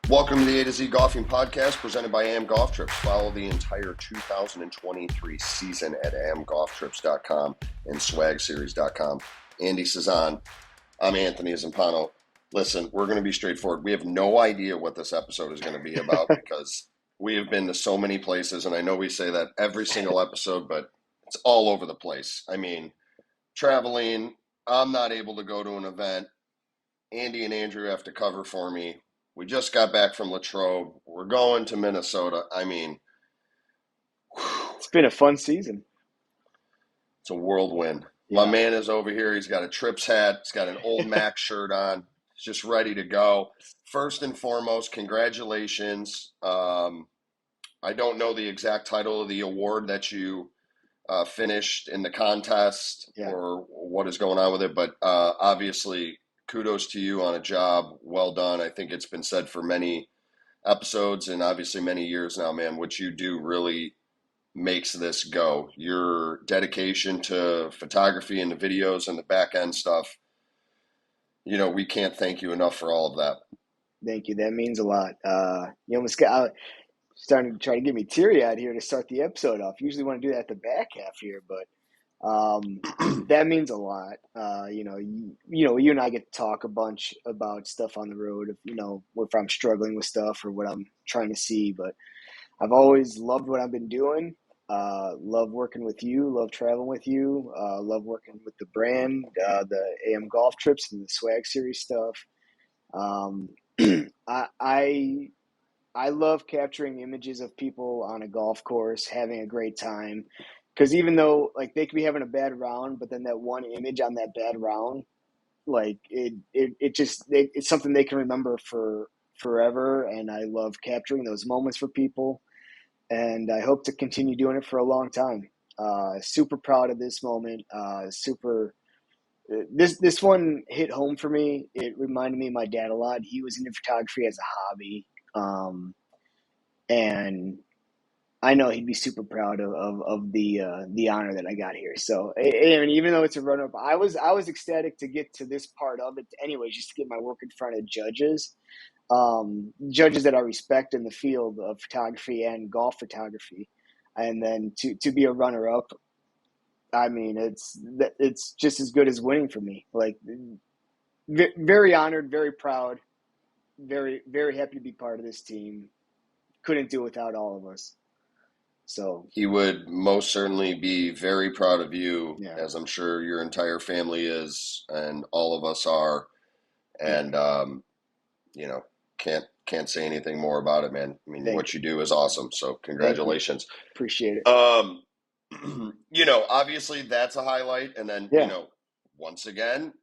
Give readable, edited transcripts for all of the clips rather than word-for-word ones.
Welcome to the A to Z Golfing Podcast presented by AM Golf Trips. Follow the entire 2023 season at amgolftrips.com and swagseries.com. Andy Cezanne, I'm Anthony Zampano. Listen, we're going to be straightforward. We have no idea what this episode is going to be about because we have been to so many places, and I know we say that every single episode, but it's all over the place. I mean, traveling, I'm not able to go to an event. Andy and Andrew have to cover for me. We just got back from Latrobe. We're going to Minnesota. I mean, It's been a fun season. it's a whirlwind. Yeah. My man is over here. He's got a Trips hat. He's got an old Mac shirt on. He's just ready to go. First and foremost, congratulations. I don't know the exact title of the award that you finished in the contest or what is going on with it, but obviously kudos to you on a job well done. I think it's been said for many episodes and obviously many years now, man. What you do really makes this go. Your dedication to photography and the videos and the back end stuff, you know, we can't thank you enough for all of that. Thank you. That means a lot. You almost got starting to try to get me teary-eyed here to start the episode off. Usually want to do that at the back half here, but that means a lot. You and I get to talk a bunch about stuff on the road, if I'm struggling with stuff or what I'm trying to see. But I've always loved what I've been doing. Love working with you. Love traveling with you. Love working with the brand, the AM Golf Trips and the Swag Series stuff. I love capturing images of people on a golf course having a great time, because even though like they could be having a bad round, but then that one image on that bad round, like it's something they can remember for forever. And I love capturing those moments for people, and I hope to continue doing it for a long time. Super proud of this moment. This one hit home for me. It reminded me of my dad a lot. He was into photography as a hobby. And I know he'd be super proud of the honor that I got here. So, and even though it's a runner-up, I was ecstatic to get to this part of it anyway, just to get my work in front of judges that I respect in the field of photography and golf photography, and then to be a runner-up. I mean, it's just as good as winning for me. Like, very honored, very proud, very, very happy to be part of this team. Couldn't do it without all of us. So he would most certainly be very proud of you, as I'm sure your entire family is, and all of us are. And can't say anything more about it, man. I mean, what you do is awesome. So congratulations. Appreciate it. Obviously that's a highlight. And then, once again,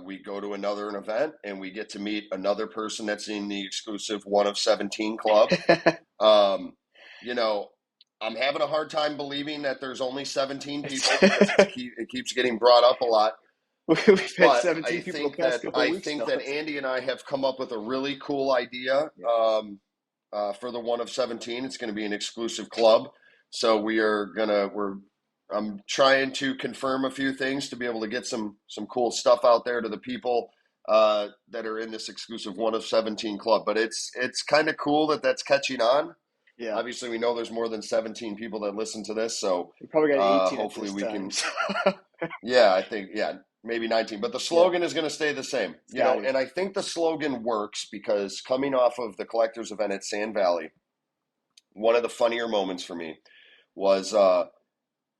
we go to another event and we get to meet another person that's in the exclusive 1 of 17 club. I'm having a hard time believing that there's only 17 people because it keeps getting brought up a lot. We've had 17 I people think the past couple I weeks. think that Andy and I have come up with a really cool idea for the 1 of 17. It's going to be an exclusive club. So I'm trying to confirm a few things to be able to get some cool stuff out there to the people that are in this exclusive 1 of 17 club. But it's kind of cool that that's catching on. Yeah. Obviously, we know there's more than 17 people that listen to this, so we probably got 18. Hopefully, we time. can. I think maybe 19. But the slogan is going to stay the same, And I think the slogan works because coming off of the collectors event at Sand Valley, one of the funnier moments for me was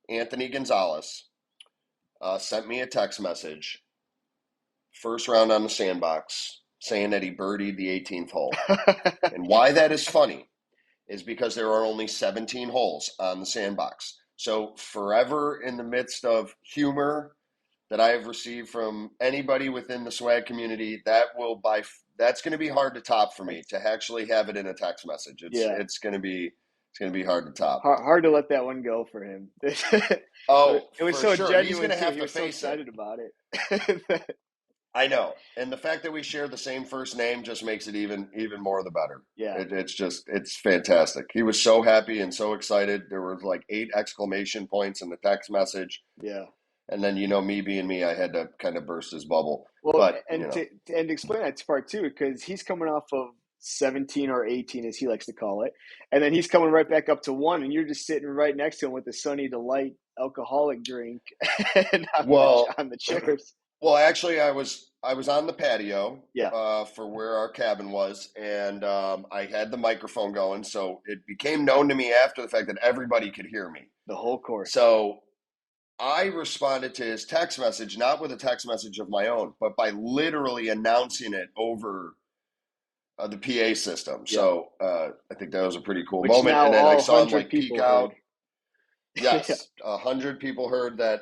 Anthony Gonzalez sent me a text message, first round on the sandbox, saying that he birdied the 18th hole, and why that is funny is because there are only 17 holes on the sandbox. So forever in the midst of humor that I have received from anybody within the swag community, that's going to be hard to top for me to actually have it in a text message. It's going to be hard to top. Hard to let that one go for him. It was so sure. genuine. He's going to have he to was face so excited it. about it. I know, and the fact that we share the same first name just makes it even more the better. Yeah, it's fantastic. He was so happy and so excited. There were like 8 exclamation points in the text message. Yeah, and then me being me, I had to kind of burst his bubble. Well, but to explain that part too, because he's coming off of 17 or 18, as he likes to call it. And then he's coming right back up to 1, and you're just sitting right next to him with the Sunny Delight alcoholic drink and Well, on the chairs. well, actually, I was on the patio Yeah, for where our cabin was, and I had the microphone going, so it became known to me after the fact that everybody could hear me. the whole course. So I responded to his text message, not with a text message of my own, but by literally announcing it over the PA system. Yep. So I think that was a pretty cool Which moment. now And then I all saw him 100 like peek people heard. out. Yeah. Yes, 100 people heard that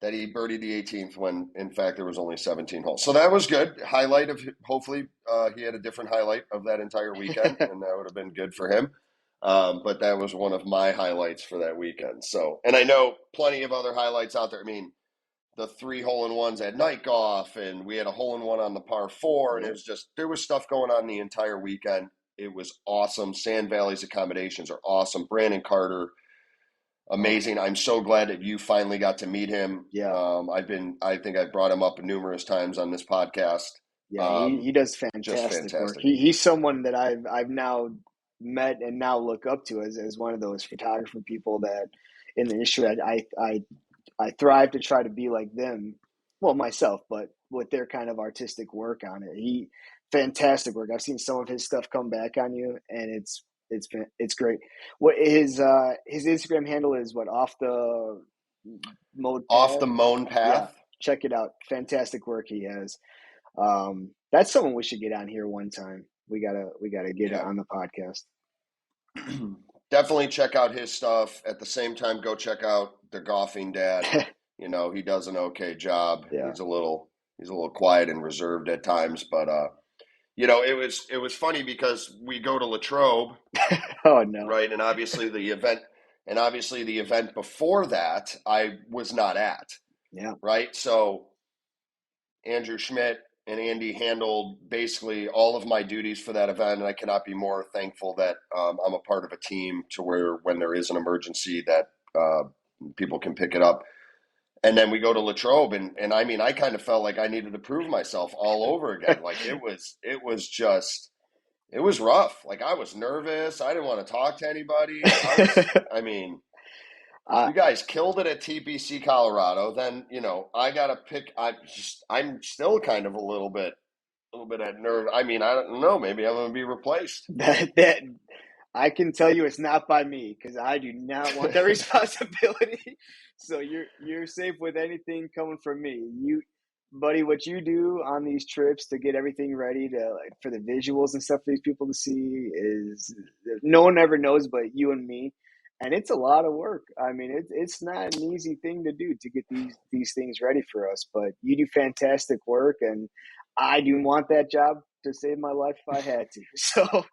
he birdied the 18th when in fact there was only 17 holes. So that was good. Highlight of hopefully he had a different highlight of that entire weekend, and that would have been good for him. But that was one of my highlights for that weekend. So, and I know plenty of other highlights out there. I mean, the 3 hole-in-ones at night golf, and we had a hole-in-one on the par four, and it Yeah. was just there was stuff going on the entire weekend. It was awesome. Sand Valley's accommodations are awesome. Brandon Carter, Oh, amazing. I'm so glad that you finally got to meet him. yeah. I think I've brought him up numerous times on this podcast. Yeah, he Um, does just fantastic work. fantastic. He's someone that I've now met and now look up to as one of those photographer people that in the industry I thrive to try to be like them. Well, myself, but with their kind of artistic work on it. Fantastic work. I've seen some of his stuff come back on you, and it's great. What his Instagram handle is? What, off the mode Off path? the Moan Yeah, Path. check it out. Fantastic work he has. That's someone we should get on here one time. We gotta get it Yeah. on the podcast. Definitely check out his stuff. At the same time, go check out the Golfing Dad. You know, he does an okay job. Yeah. He's a little quiet and reserved at times, but it was funny because we go to Latrobe, Oh no. right? And obviously the event before that I was not at, Yeah. right? So Andrew Schmidt and Andy handled basically all of my duties for that event, and I cannot be more thankful that I'm a part of a team to where when there is an emergency that people can pick it up. And then we go to Latrobe, and I mean, I kind of felt like I needed to prove myself all over again. Like it was rough. Like I was nervous. I didn't want to talk to anybody. I mean, uh, you guys killed it at TPC Colorado. Then, I got to pick. I'm still kind of a little bit at nerve. I mean, I don't know. Maybe I'm going to be replaced. that I can tell you it's not by me because I do not want that responsibility. So you're safe with anything coming from me. Buddy, what you do on these trips to get everything ready to like for the visuals and stuff for these people to see is no one ever knows but you and me. And it's a lot of work. I mean, it's not an easy thing to do to get these things ready for us. But you do fantastic work, and I do want that job to save my life if I had to. So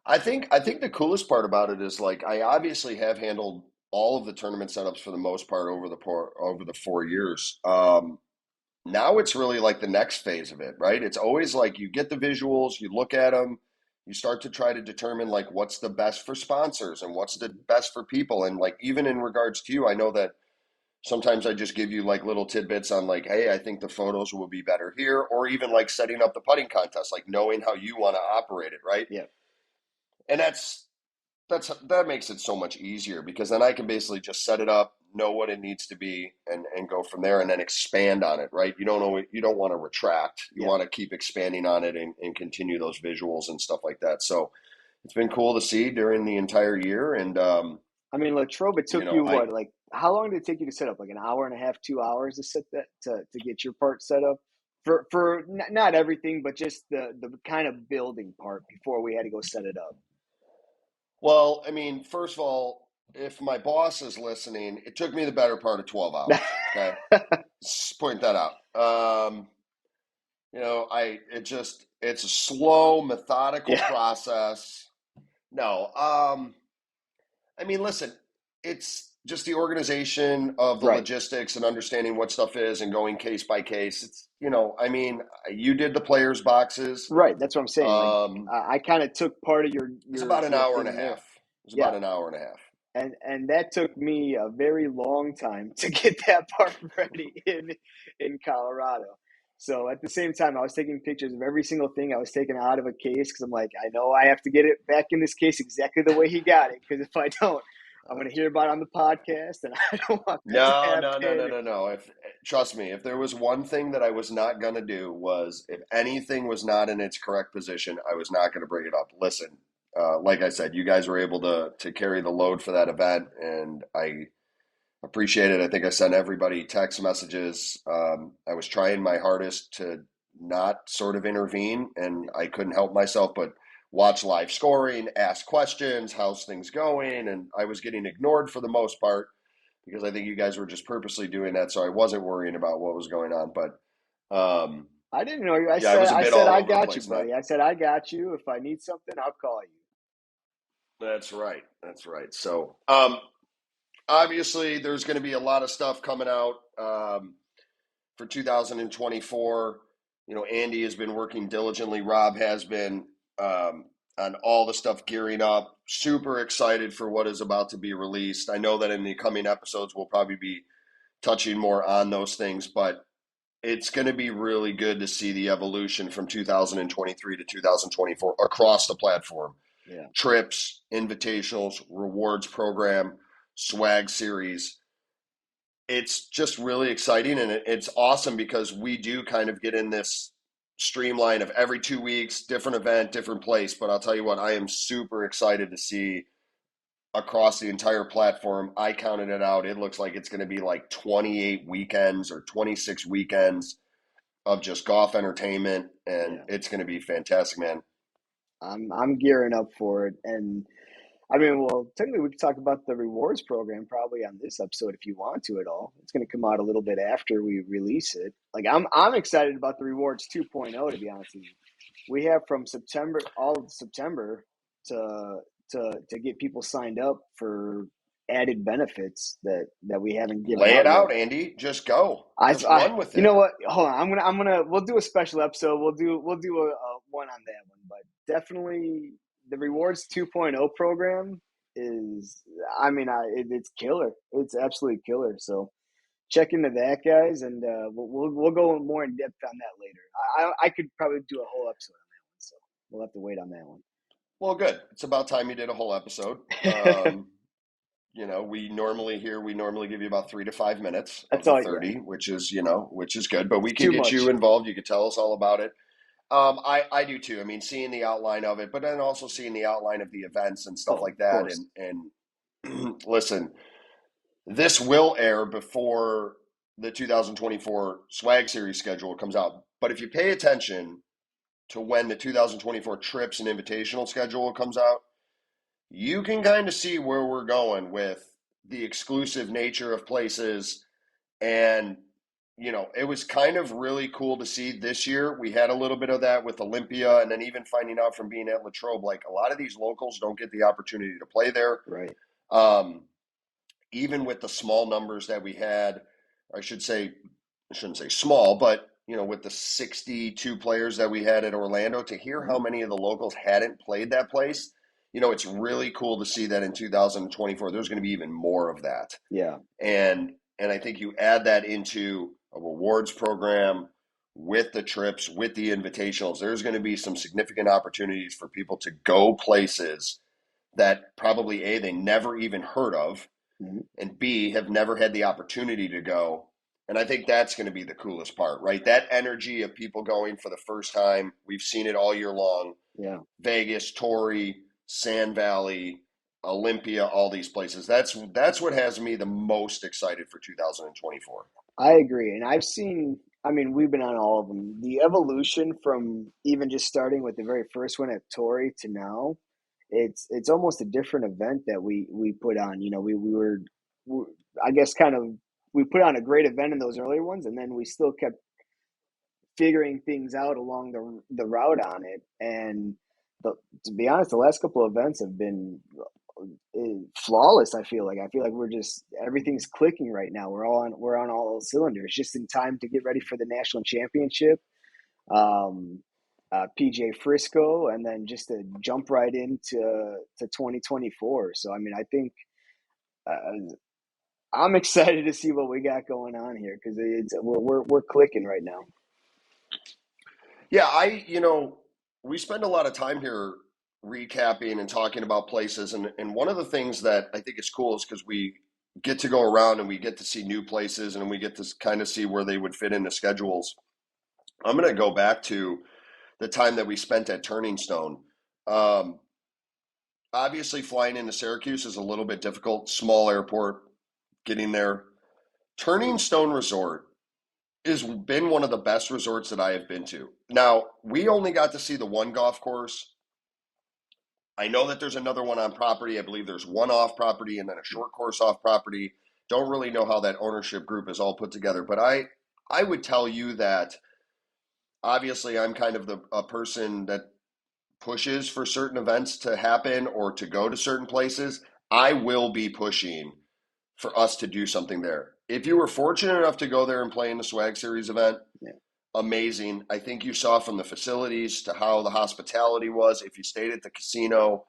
I think the coolest part about it is like I obviously have handled all of the tournament setups for the most part over the 4 years. Now it's really like the next phase of it, right? It's always like you get the visuals, you look at them, you start to try to determine like what's the best for sponsors and what's the best for people. And like even in regards to you, I know that sometimes I just give you like little tidbits on like, hey, I think the photos will be better here, or even like setting up the putting contest, like knowing how you want to operate it, right? yeah. And that makes it so much easier because then I can basically just set it up, know what it needs to be, and go from there, and then expand on it. Right? You don't want to retract. You Yeah. want to keep expanding on it and continue those visuals and stuff like that. So it's been cool to see during the entire year, and I mean, Latrobe, it took you I what, like, how long did it take you to set up? Like an hour and a half, 2 hours to set that to get your part set up for not everything, but just the kind of building part before we had to go set it up. well, I mean, first of all, if my boss is listening, it took me the better part of 12 hours. Okay, just point that out. It's a slow, methodical Yeah. process. No, I mean, listen, it's just the organization of the Right. logistics and understanding what stuff is and going case by case. I mean, you did the players' boxes. Right. That's what I'm saying. Like, Um, I kind of took part of it's about an your hour and a thing there. half. It was Yeah. about an hour and a half. And that took me a very long time to get that part ready in Colorado. So at the same time, I was taking pictures of every single thing I was taking out of a case because I'm like, I know I have to get it back in this case exactly the way he got it. Because if I don't, I'm going to hear about it on the podcast, and I don't want that to No, no, no, no, happen. no, no. If trust me, if there was one thing that I was not gonna do was if anything was not in its correct position, I was not gonna bring it up. Listen, like I said, you guys were able to carry the load for that event, and I appreciate it. I think I sent everybody text messages. I was trying my hardest to not sort of intervene, and I couldn't help myself but watch live scoring, ask questions, how's things going, and I was getting ignored for the most part because I think you guys were just purposely doing that, so I wasn't worrying about what was going on. But I didn't know you. yeah, I was a I bit said all I over the got you, place, Matt. buddy. I said I got you. If I need something, I'll call you. That's right. That's right. So obviously, there's going to be a lot of stuff coming out for 2024. You know, Andy has been working diligently. Rob has been on all the stuff gearing up. Super excited for what is about to be released. I know that in the coming episodes, we'll probably be touching more on those things, but it's going to be really good to see the evolution from 2023 to 2024 across the platform. Yeah. Trips, invitationals, rewards program, swag series. It's just really exciting, and it's awesome because we do kind of get in this streamline of every 2 weeks, different event, different place. But I'll tell you what, I am super excited to see across the entire platform. I counted it out. It looks like it's going to be like 28 weekends or 26 weekends of just golf entertainment, and Yeah. it's going to be fantastic, man. I'm gearing up for it, and I mean, well, technically, we could talk about the rewards program probably on this episode if you want to at all. It's going to come out a little bit after we release it. Like, I'm excited about the rewards 2.0, to be honest with you. We have from September, all of September, to to get people signed up for added benefits that we haven't given Lay it out yet. out, Andy. Just go. Just run with You it. know what? Hold on. we'll do a special episode. We'll do a one on that one, but definitely the rewards 2.0 program is, I mean, it's killer. It's absolutely killer. So check into that, guys, and we'll go more in depth on that later. I could probably do a whole episode on that one, so we'll have to wait on that one. Well, good. It's about time you did a whole episode. You know, we normally give you about 3 to 5 minutes of That's the all. Yeah, 30, which is, you know, which is good, but we it's can too get you much. involved. You could tell us all about it. I do too. I mean, seeing the outline of it, but then also seeing the outline of the events and stuff Oh, like of that. course. And listen, this will air before the 2024 swag series schedule comes out. But if you pay attention to when the 2024 trips and invitational schedule comes out, you can kind of see where we're going with the exclusive nature of places. And, you know, it was kind of really cool to see this year. We had a little bit of that with Olympia, and then even finding out from being at Latrobe, like a lot of these locals don't get the opportunity to play there. Right. Um, Even with the small numbers that we had, I should say, I shouldn't say small, but you know, with the 62 players that we had at Orlando, to hear Mm-hmm. how many of the locals hadn't played that place, you know, it's really cool to see that in 2024 there's going to be even more of that. Yeah. And I think you add that into a rewards program with the trips, with the invitationals, there's going to be some significant opportunities for people to go places that probably A, they never even heard of, Mm-hmm. and B, have never had the opportunity to go. And I think that's going to be the coolest part, right? That energy of people going for the first time. We've seen it all year long. Yeah. Vegas, Torrey, Sand Valley, Olympia, all these places. That's what has me the most excited for 2024. I agree. And I've seen, I mean, we've been on all of them. The evolution from even just starting with the very first one at Torrey to now, it's almost a different event that we put on. You know, we I guess kind of, we put on a great event in those earlier ones, and then we still kept figuring things out along the route on it. And to be honest, the last couple of events have been flawless. I feel like we're just, everything's clicking right now. We're on all cylinders, just in time to get ready for the national championship, um, PJ Frisco, and then just to jump right into to 2024. So I mean, I think I'm excited to see what we got going on here because we're clicking right now. Yeah, we spend a lot of time here recapping and talking about places, and one of the things that I think is cool is because we get to go around and we get to see new places and we get to kind of see where they would fit into schedules. I'm going to go back to the time that we spent at Turning Stone. Um, Obviously, flying into Syracuse is a little bit difficult. Small airport, getting there. Turning Stone Resort has been one of the best resorts that I have been to. Now, we only got to see the one golf course. I know that there's another one on property. I believe there's one off property and then a short course off property. Don't really know how that ownership group is all put together, but I would tell you that obviously I'm kind of a person that pushes for certain events to happen or to go to certain places. I will be pushing for us to do something there. If you were fortunate enough to go there and play in the Swag Series event, Yeah. amazing. I think you saw from the facilities to how the hospitality was. If you stayed at the casino,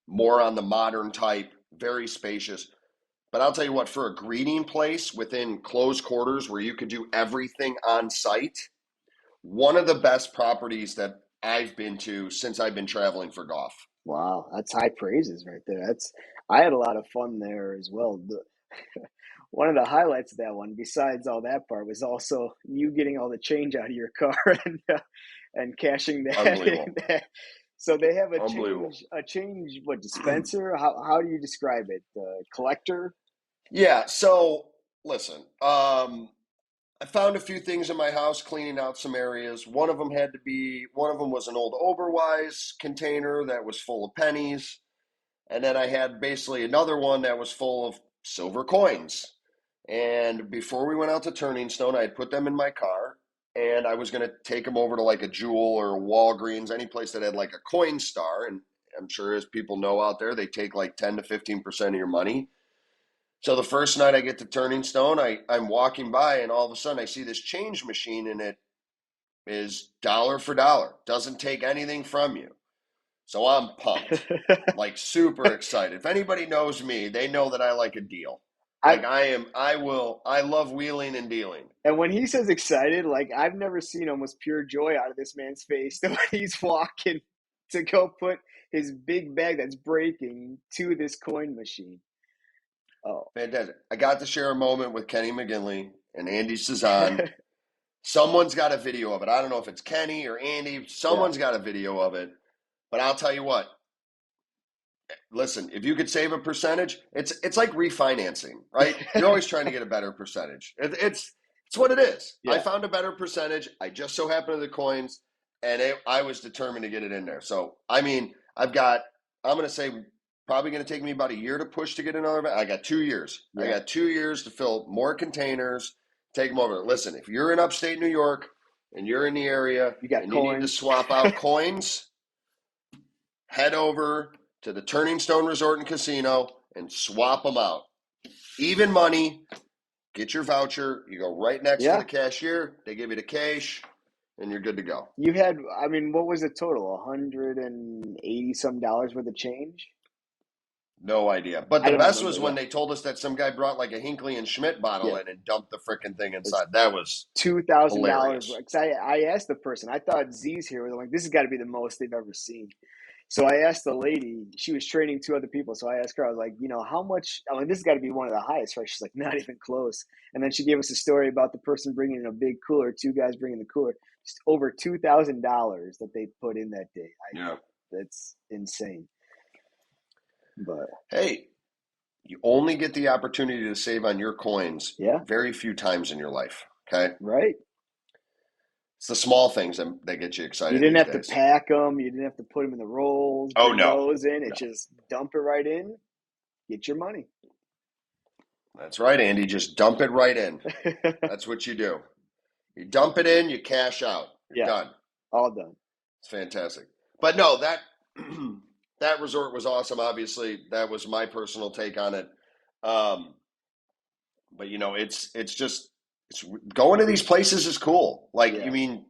more on the modern type, very spacious. But I'll tell you what, for a greeting place within closed quarters where you could do everything on site, one of the best properties that I've been to since I've been traveling for golf. Wow, that's high praises right there. That's I had a lot of fun there as well. One of the highlights of that one, besides all that part, was also you getting all the change out of your car and cashing that in. Unbelievable. So they have Unbelievable. a change, what dispenser? How do you describe it? Collector? Yeah, so listen, I found a few things in my house cleaning out some areas. One of them was an old Oberweis container that was full of pennies. And then I had basically another one that was full of silver coins. And before we went out to Turning Stone, I had put them in my car and I was going to take them over to like a Jewel or a Walgreens, any place that had like a coin star. And I'm sure as people know out there, they take like 10 to 15% of your money. So the first night I get to Turning Stone, I'm walking by and all of a sudden I see this change machine and it is dollar for dollar. Doesn't take anything from you. So I'm pumped, like super excited. If anybody knows me, they know that I like a deal. I Like I love wheeling and dealing. And when he says excited, like I've never seen almost pure joy out of this man's face when he's walking to go put his big bag that's breaking to this coin machine. Oh. Fantastic. I got to share a moment with Kenny McGinley and Andy Cezanne. Someone's got a video of it. I don't know if it's Kenny or Andy. Yeah. Someone's got a video of it. But I'll tell you what, listen, if you could save a percentage, it's like refinancing, right? You're always trying to get a better percentage. It's what it is. I Yeah. found a better percentage. I just so happened to the coins, and I was determined to get it in there. So I mean, I'm going to say probably going to take me about a year to push to get another. I got 2 years. I Yeah. got 2 years to fill more containers, take them over. Listen, if you're in upstate New York and you're in the area You got and you need to coins. swap out coins, head over to the Turning Stone Resort and Casino and swap them out. Even money, get your voucher, you go right next to Yeah. the cashier, they give you the cash, and you're good to go. You had, I mean, what was the total? 180 some dollars worth of change? No idea. But I the don't best remember. was when Yeah. they told us that some guy brought like a Hinkley and Schmidt bottle Yeah. in and dumped the freaking thing It's inside. That was $2,000. hilarious. Because I asked the person, I thought Z's here was like, this has got to be the most they've ever seen. So I asked the lady, she was training two other people. So I asked her, I was like, how much? I mean, this has got to be one of the highest, right? She's like, not even close. And then she gave us a story about the person bringing in a big cooler, two guys bringing the cooler, just over $2,000 that they put in that day. Yeah. That's insane. But Hey, you only get the opportunity to save on your coins yeah, very few times in your life. Okay. right. It's the small things that get you You excited didn't these have to days. pack them. You didn't have to put them in the rolls, Oh, bring no. those in. It No. just dump it right in, get your money. That's right, Andy. Just dump it right in. That's what you do. You dump it in, you cash out. You're Yeah, done. all done. It's fantastic. But no, that that resort was awesome. Obviously, that was my personal take on it. Um, but it's just it's going to these places is cool. Like you Yeah, mean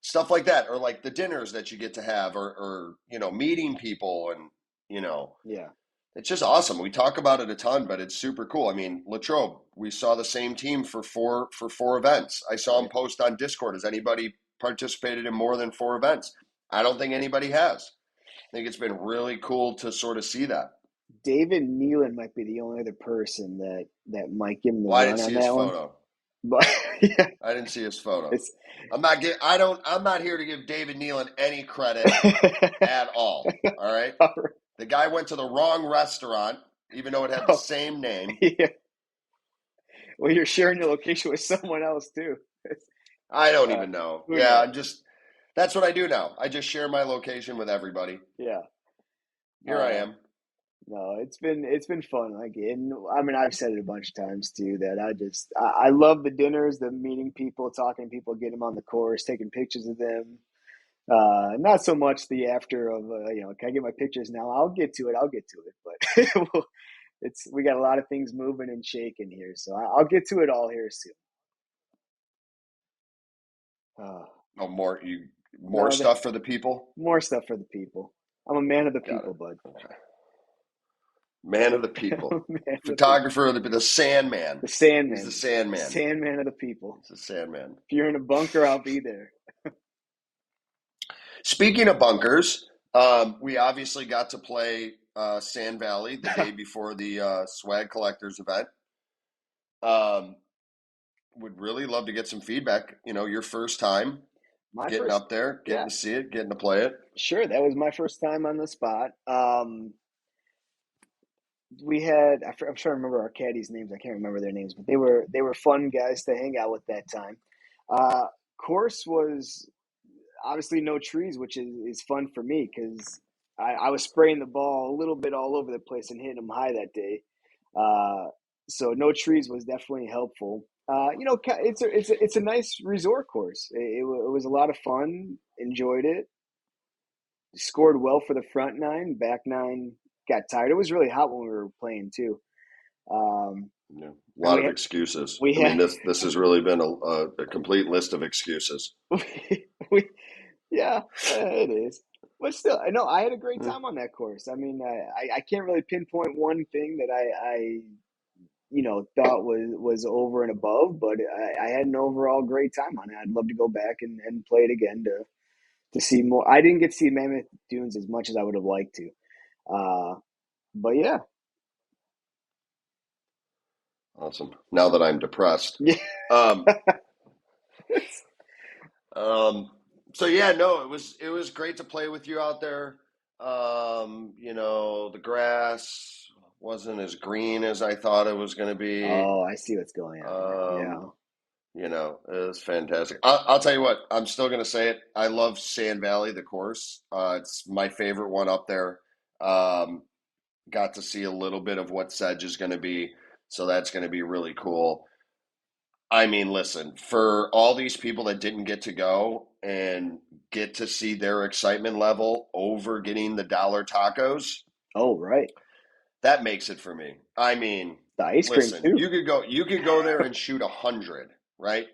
stuff like that, or like the dinners that you get to have, or meeting people, and you know yeah, it's just awesome. We talk about it a ton, but it's super cool. I mean, Latrobe, we saw the same team for four events. I saw him right. post on Discord. Has anybody participated in more than 4 events. I don't think anybody has. I think it's been really cool to sort of see that. David Nealon might be the only other person that might give him the Well, I didn't run see on his that one. photo. But yeah, I didn't see his photo. it's I'm not here to give David Nealon any credit at all. All right. The guy went to the wrong restaurant, even though it had the Oh, same name. yeah. Well, you're sharing your location with someone else too. I don't Uh, even know. who Yeah, knows? that's what I do now. I just share my location with everybody. Yeah. Here I am. No, it's been fun. Like, and I mean, I've said it a bunch of times too that I love the dinners, the meeting people, talking to people, getting them on the course, taking pictures of them. Not so much the after of can I get my pictures now? I'll get to it. I'll get to it. But we got a lot of things moving and shaking here, so I'll get to it all here soon. Uh, Oh, more no, stuff for the people. more stuff for the people. I'm a man of the Got people, it. bud. Okay. Man of the I'm people. a man of the people. Photographer of the Sandman. The He's the Sandman, Sandman. Sandman of the people. He's the Sandman. If you're in a bunker, I'll be there. Speaking of bunkers, we obviously got to play Sand Valley the day before the Swag Collectors event. Would really love to get some feedback. Your first time My getting first, up there, getting yeah, to see it, getting to play it. sure. That was my first time on the spot. We had I'm trying to remember our caddies' names. I can't remember their names, but they were fun guys to hang out with that time. Uh, Course was obviously no trees, which is fun for me because I was spraying the ball a little bit all over the place and hitting them high that day. Uh, so no trees was definitely helpful. It's a nice resort course. It was a lot of fun. Enjoyed it. Scored well for the front nine. Back nine got tired. It was really hot when we were playing too. Um, Yeah. A and lot of excuses. we I mean, had this has really been a complete list of excuses. we yeah, it is. But still, I know I had a great Yeah. time on that course. I mean, I can't really pinpoint one thing that I thought was over and above, but I had an overall great time on it. I'd love to go back and play it again to see more. I didn't get to see Mammoth Dunes as much as I would have liked to. Uh, but yeah, Awesome. Now that I'm depressed. yeah, Um, um, so yeah, no, it was great to play with you out there. The grass wasn't as green as I thought it was going to be. oh, I see what's going on here. Um, Yeah. it was fantastic. I'll tell you what, I'm still going to say it. I love Sand Valley, the course. It's my favorite one up there. Um, got to see a little bit of what Sedge is going to be, so that's going to be really cool. I mean, listen, for all these people that didn't get to go and get to see their excitement level over getting the dollar tacos, Oh, right. that makes it for me. I mean, The ice cream listen, too. you could go there and shoot 100, right?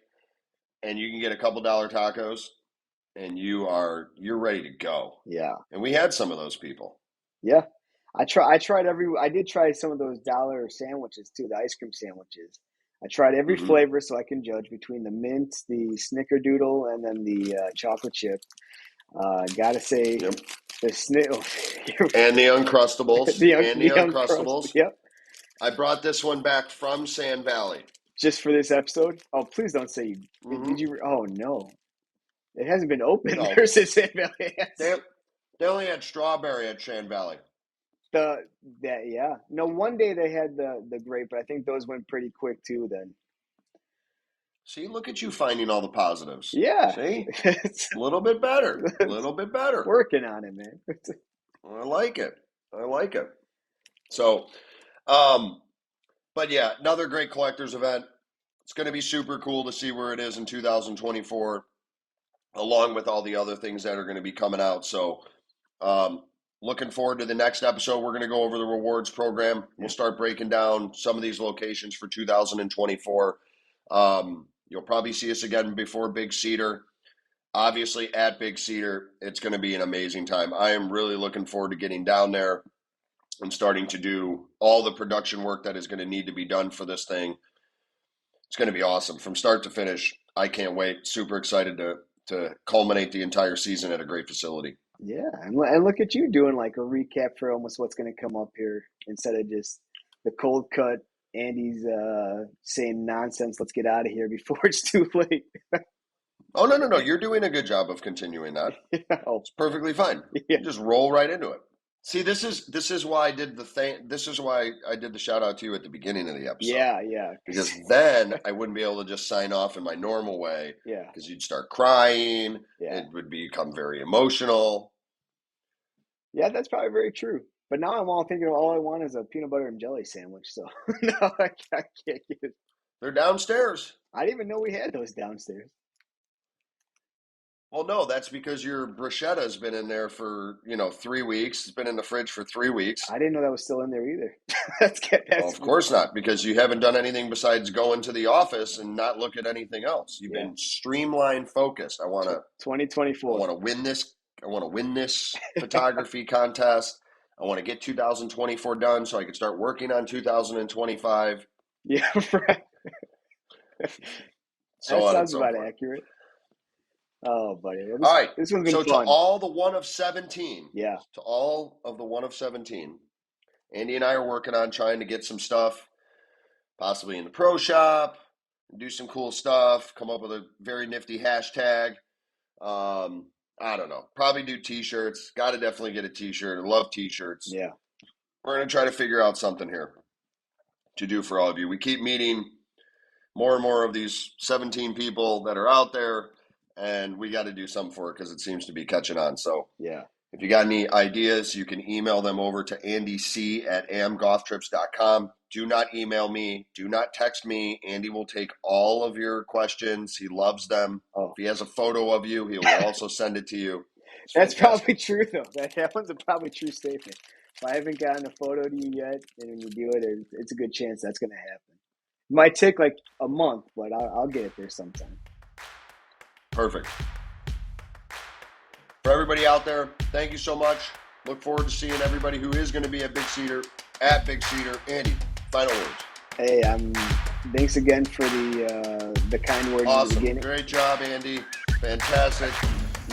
And you can get a couple dollar tacos and you're ready to go. Yeah. And we had some of those people. Yeah. I did try some of those dollar sandwiches too, the ice cream sandwiches. I tried every Hmm. flavor so I can judge between the mint, the snickerdoodle, and then the chocolate chip. Gotta say, Yep. the snick, And the Uncrustables. And the the young crust. Uncrustables. Yep. I brought this one back from Sand Valley. Just for this episode. Oh, please don't say you Hmm. did you. Oh no, it hasn't been opened No, there since San Valley. they, they only had strawberry at Sand Valley. The that yeah. No, one day they had the grape, but I think those went pretty quick too. Then See, look at you finding all the positives. yeah, See? it's, A little bit better. A it's little bit better. working on it, man. I like it. I like it. So, um, but yeah, another great collectors event. It's going to be super cool to see where it is in 2024, along with all the other things that are going to be coming out. So, um, looking forward to the next episode. We're going to go over the rewards program. We'll start breaking down some of these locations for 2024. You'll probably see us again before Big Cedar. Obviously, at Big Cedar, it's going to be an amazing time. I am really looking forward to getting down there and starting to do all the production work that is going to need to be done for this thing. It's going to be awesome from start to finish. I can't wait. Super excited to culminate the entire season at a great facility. Yeah, and look at you doing like a recap for almost what's going to come up here instead of just the cold cut. Andy's saying nonsense. Let's get out of here before it's too late. Oh, no. You're doing a good job of continuing that. Oh, It's perfectly fine. yeah. You just roll right into it. See, this is why I did the thing. This is why I did the shout out to you at the beginning of the episode. Yeah. Because then I wouldn't be able to just sign off in my normal way. Yeah. Because you'd start crying. Yeah. It would become very emotional. Yeah, that's probably very true. But now I'm all thinking all I want is a peanut butter and jelly sandwich. So no, I can't get it. They're downstairs. I didn't even know we had those downstairs. Well, no, that's because your bruschetta's been in there for 3 weeks. It's been in the fridge for 3 weeks. I didn't know that was still in there either. Well, of course not, because you haven't done anything besides go into the office and not look at anything else. You've been streamlined focused. I want to 2024. I want to win this. I want to win this photography contest. I want to get 2024 done so I can start working on 2025. Yeah, right. So that on sounds and so about forth. accurate. Oh, buddy. All right. This one's been so fun. To all the one of 17. Yeah. To all of the one of 17. Andy and I are working on trying to get some stuff, possibly in the pro shop, do some cool stuff, come up with a very nifty hashtag. I don't know. Probably do t-shirts. Got to definitely get a t-shirt. I love t-shirts. Yeah. We're going to try to figure out something here to do for all of you. We keep meeting more and more of these 17 people that are out there, and we got to do something for it because it seems to be catching on. So yeah. If you got any ideas, you can email them over to andyc@amgolftrips.com. Do not email me. Do not text me. Andy will take all of your questions. He loves them. Oh. If he has a photo of you, he will also send it to you. That's probably true, though. That one's a probably true statement. If I haven't gotten a photo to you yet, and when you do it, it's a good chance that's going to happen. It might take like a month, but I'll get it there sometime. Perfect. For everybody out there, thank you so much. Look forward to seeing everybody who is going to be at Big Cedar. Andy, final words. Hey, thanks again for the kind words Awesome. at the beginning. Great job, Andy. Fantastic.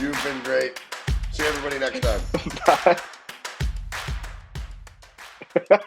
You've been great. See everybody next time. Bye.